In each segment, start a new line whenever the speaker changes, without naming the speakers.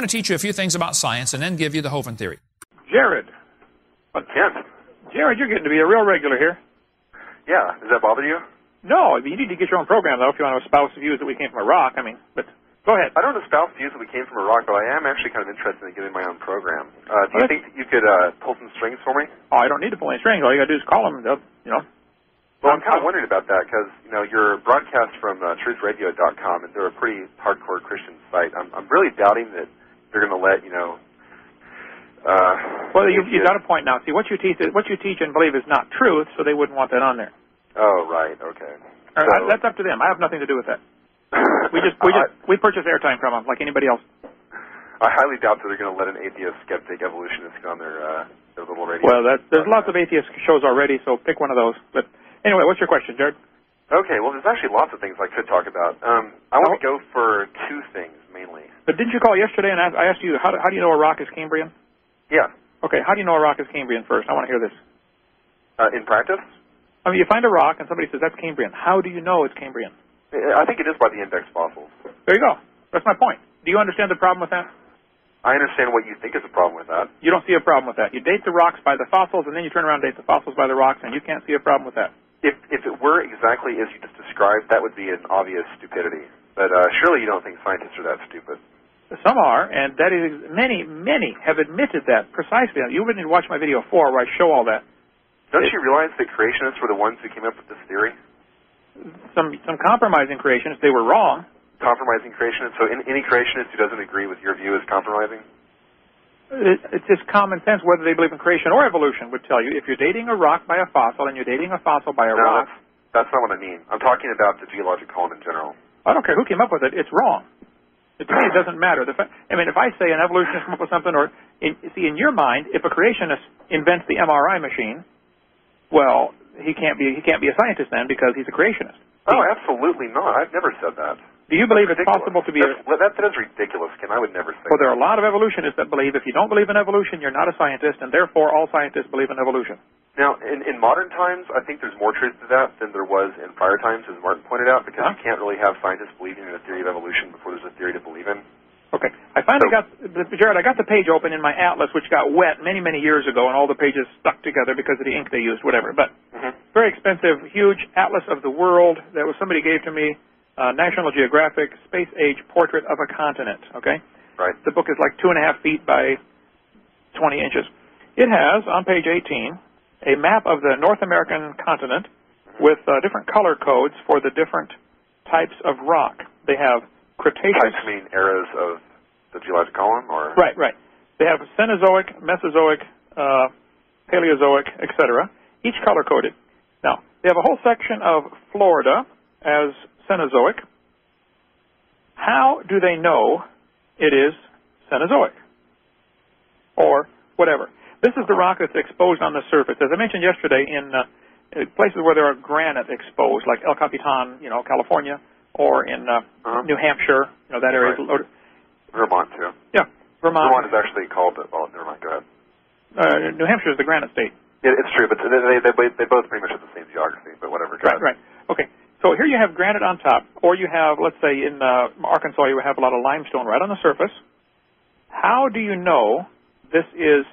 going to teach you a few things about science and then give you the Hovind theory.
Jared.
What, Kent?
Jared, you're getting to be a real regular here.
Yeah. Does that bother you?
No, you need to get your own program, though, if you want to espouse the views that we came from Iraq. I mean, but go ahead.
I don't espouse views that we came from Iraq, but I am actually kind of interested in getting my own program. Do you think that you could pull some strings for me?
Oh, I don't need to pull any strings. All you got to do is call them, you know.
Well, I'm kind of wondering about that because, you know, you're broadcast from truthradio.com, and they're a pretty hardcore Christian site. I'm really doubting that they're going to let, you know...
well, you've got a point now. See, what you teach and believe is not truth, so they wouldn't want that on there.
Oh, right. Okay. So,
that's up to them. I have nothing to do with that. We purchase airtime from them like anybody else.
I highly doubt that they're going to let an atheist, skeptic, evolutionist go on their little radio.
Well, there's lots of atheist shows already, so pick one of those. But anyway, what's your question, Jared?
Okay. Well, there's actually lots of things I could talk about. I want to go for two things mainly.
But didn't you call yesterday and I asked you how do you know a rock is Cambrian?
Yeah.
Okay. How do you know a rock is Cambrian first? I want to hear this.
In practice?
I mean, you find a rock and somebody says that's Cambrian. How do you know it's Cambrian?
I think it is by the index fossils.
There you go. That's my point. Do you understand the problem with that?
I understand what you think is the problem with that.
You don't see a problem with that. You date the rocks by the fossils, and then you turn around and date the fossils by the rocks, and you can't see a problem with that.
If it were exactly as you just described, that would be an obvious stupidity. But surely you don't think scientists are that stupid.
Some are, and that is many have admitted that precisely. You wouldn't watch my video 4 where I show all that.
Don't you realize that creationists were the ones who came up with this theory?
Some compromising creationists, they were wrong.
Compromising creationists? So any creationist who doesn't agree with your view is compromising?
It's just common sense whether they believe in creation or evolution would tell you. If you're dating a rock by a fossil and you're dating a fossil by a rock...
That's not what I mean. I'm talking about the geologic column in general.
I don't care who came up with it. It's wrong. To me, it doesn't matter. If I say an evolutionist came up with something, or in your mind, if a creationist invents the MRI machine, well, he can't be a scientist then because he's a creationist.
Oh, absolutely not. I've never said that.
Do you believe it's possible to be
that is ridiculous, Ken. I would never say
that. Well, there are a lot of evolutionists that believe if you don't believe in evolution, you're not a scientist, and therefore all scientists believe in evolution.
Now, in modern times, I think there's more truth to that than there was in prior times, as Martin pointed out, because you can't really have scientists believing in a theory of evolution before there's a theory to believe in.
Okay. Jared, I got the page open in my atlas, which got wet many years ago, and all the pages stuck together because of the ink they used, whatever. But very expensive, huge atlas of the world that somebody gave to me, National Geographic Space Age Portrait of a Continent, okay?
Right.
The book is like 2.5 feet by 20 inches. It has, on page 18, a map of the North American continent with different color codes for the different types of rock. They have Cretaceous.
Types mean eras of the geologic column, or?
Right. They have Cenozoic, Mesozoic, Paleozoic, etc. Each color coded. Now, they have a whole section of Florida as Cenozoic. How do they know it is Cenozoic? Or whatever. This is the rock that's exposed on the surface. As I mentioned yesterday, in places where there are granite exposed, like El Capitan, California, or in New Hampshire, that area is loaded.
Vermont, too.
Yeah, Vermont.
Vermont is actually called, never mind, go ahead.
New Hampshire is the granite state.
Yeah, it's true, but they both pretty much have the same geography, but whatever.
Right. Okay, so here you have granite on top, or you have, let's say in Arkansas, you have a lot of limestone right on the surface. How do you know this is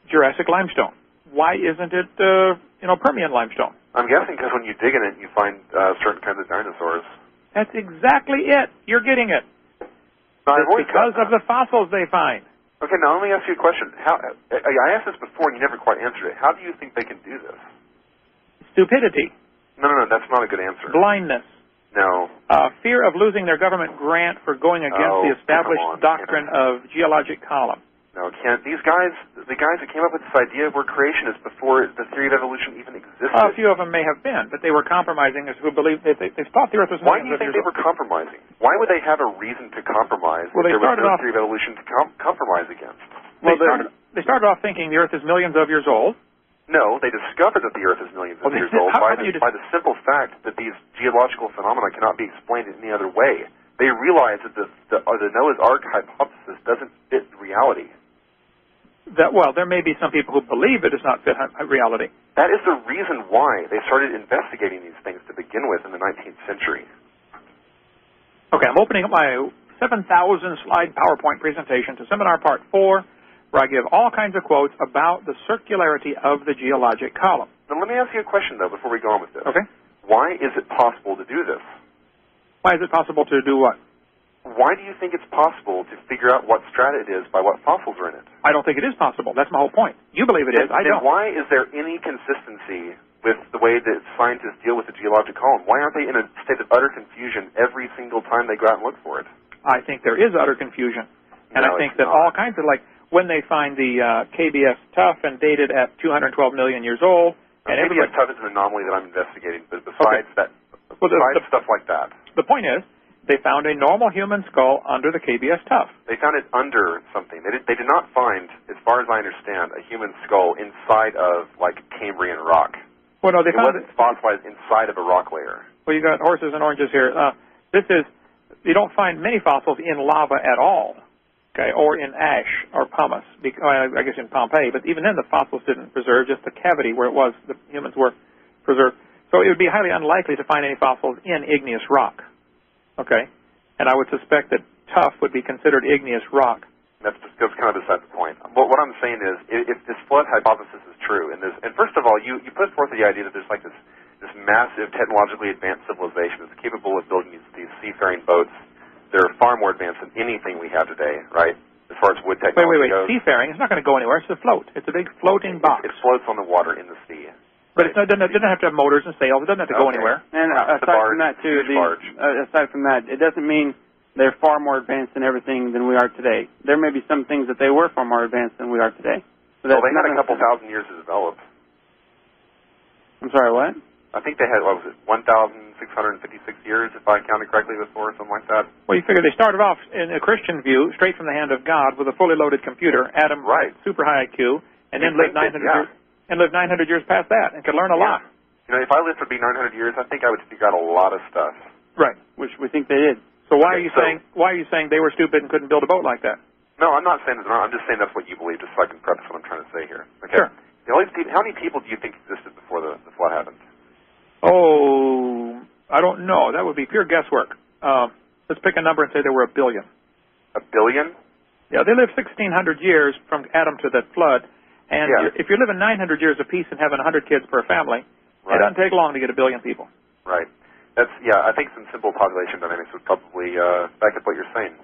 Jurassic limestone? Why isn't it, Permian limestone?
I'm guessing because when you dig in it, you find certain kinds of dinosaurs.
That's exactly it. You're getting it. It's because of the fossils they find.
Okay, now let me ask you a question. I asked this before, and you never quite answered it. How do you think they can do this?
Stupidity.
No, that's not a good answer.
Blindness.
No.
Fear of losing their government grant for going against the established doctrine of geologic column.
No, Kent, the guys that came up with this idea were creationists before the theory of evolution even existed.
A few of them may have been, but they were compromising as who believed they thought the Earth was
millions of years old. Why do you think they were compromising? Why would they have a reason to compromise if there was no theory of evolution to compromise against?
They started off thinking the Earth is millions of years old.
No, they discovered that the Earth is millions of years old by the simple fact that these geological phenomena cannot be explained in any other way. They realized that the Noah's Ark hypothesis doesn't fit reality.
There may be some people who believe it does not fit reality.
That is the reason why they started investigating these things to begin with in the 19th century.
Okay, I'm opening up my 7,000-slide PowerPoint presentation to Seminar Part 4, where I give all kinds of quotes about the circularity of the geologic column.
Now, let me ask you a question, though, before we go on with this.
Okay.
Why is it possible to do this?
Why is it possible to do what?
Why do you think it's possible to figure out what strata it is by what fossils are in it?
I don't think it is possible. That's my whole point. You believe it is. I don't.
Then why is there any consistency with the way that scientists deal with the geologic column? Why aren't they in a state of utter confusion every single time they go out and look for it?
I think there is utter confusion. And
no,
I think that all kinds of, like, when they find the KBS Tough and dated at 212 million years old. And
KBS Tough is an anomaly that I'm investigating, but besides that, stuff like that.
The point is, they found a normal human skull under the KBS Tough.
They found it under something. They did not find, as far as I understand, a human skull inside of, like, Cambrian rock.
Well, no, they found
wasn't fossilized inside of a rock layer.
Well, you got horses and oranges here. You don't find many fossils in lava at all, okay, or in ash or pumice, I guess in Pompeii, but even then the fossils didn't preserve, just the cavity where it was, the humans were preserved. So it would be highly unlikely to find any fossils in igneous rock, okay, and I would suspect that tuff would be considered igneous rock.
That's kind of beside the point. What I'm saying is, if this flood hypothesis is true, and first of all, you put forth the idea that there's like this massive technologically advanced civilization that's capable of building these seafaring boats. They're far more advanced than anything we have today, right? As far as wood technology goes.
Seafaring, it's not going to go anywhere. It's a float. It's a big floating box.
It floats on the water in the sea.
But it doesn't have to have motors and sails. It doesn't have to go anywhere.
And aside from that, it doesn't mean they're far more advanced in everything than we are today. There may be some things that they were far more advanced than we are today. So
well, they had a couple thousand years to develop.
I'm sorry, what?
I think they had, 1,656 years, if I counted correctly before, or something like that.
Well, you figure they started off, in a Christian view, straight from the hand of God with a fully loaded computer, Adam, super high IQ, and then lived 900 years. And lived 900 years past that, and could learn a lot.
You know, if I lived to be 900 years, I think I would figure out a lot of stuff.
Right.
Which we think they did.
So why are you saying they were stupid and couldn't build a boat like that?
No, I'm not saying that. I'm just saying that's what you believe, just so I can preface what I'm trying to say here. Okay.
Sure.
How many people do you think existed before the flood happened?
Oh, I don't know. That would be pure guesswork. Let's pick a number and say there were 1 billion.
1 billion?
Yeah, they lived 1,600 years from Adam to that flood. And if you're living 900 years apiece and having 100 kids per family, it doesn't take long to get 1 billion people.
Right. I think some simple population dynamics would probably back up what you're saying.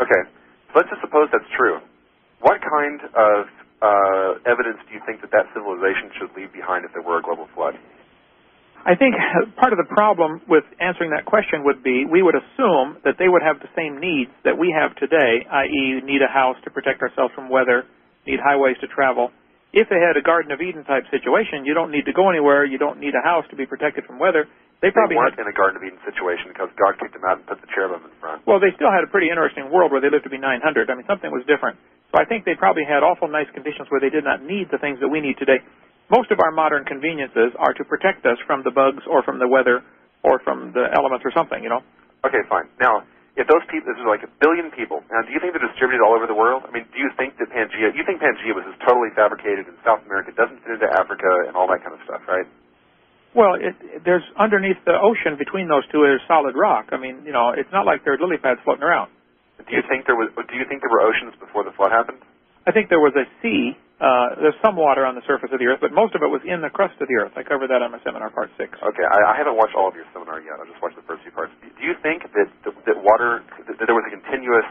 Okay, so let's just suppose that's true. What kind of evidence do you think that civilization should leave behind if there were a global flood?
I think part of the problem with answering that question would be we would assume that they would have the same needs that we have today, i.e. need a house to protect ourselves from weather, need highways to travel. If they had a Garden of Eden type situation, you don't need to go anywhere, you don't need a house to be protected from weather. They weren't
in a Garden of Eden situation because God kicked them out and put the cherubim in front.
Well, they still had a pretty interesting world where they lived to be 900. I mean, something was different. So I think they probably had awful nice conditions where they did not need the things that we need today. Most of our modern conveniences are to protect us from the bugs or from the weather or from the elements or something, you know.
Okay, fine. Now, if those people, this is like 1 billion people, now do you think they're distributed all over the world? I mean, do you think that Pangea was just totally fabricated in South America, doesn't fit into Africa and all that kind of stuff, right?
Well, there's underneath the ocean between those two is solid rock. I mean, you know, it's not like there are lily pads floating around.
Do you think there were oceans before the flood happened?
I think there was a sea. There's some water on the surface of the earth, but most of it was in the crust of the earth. I covered that on my seminar, part 6.
Okay, I haven't watched all of your seminar yet. I just watched the first few parts. Do you think that there was a continuous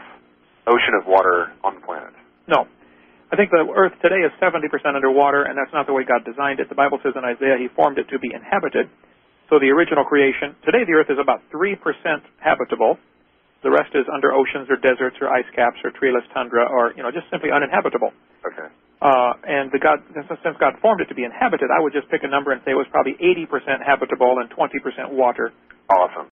ocean of water on the planet?
No. I think the earth today is 70% underwater, and that's not the way God designed it. The Bible says in Isaiah He formed it to be inhabited. So the original creation, today the earth is about 3% habitable. The rest is under oceans or deserts or ice caps or treeless tundra or, you know, just simply uninhabitable.
Okay.
And since God formed it to be inhabited, I would just pick a number and say it was probably 80% habitable and 20% water.
Awesome.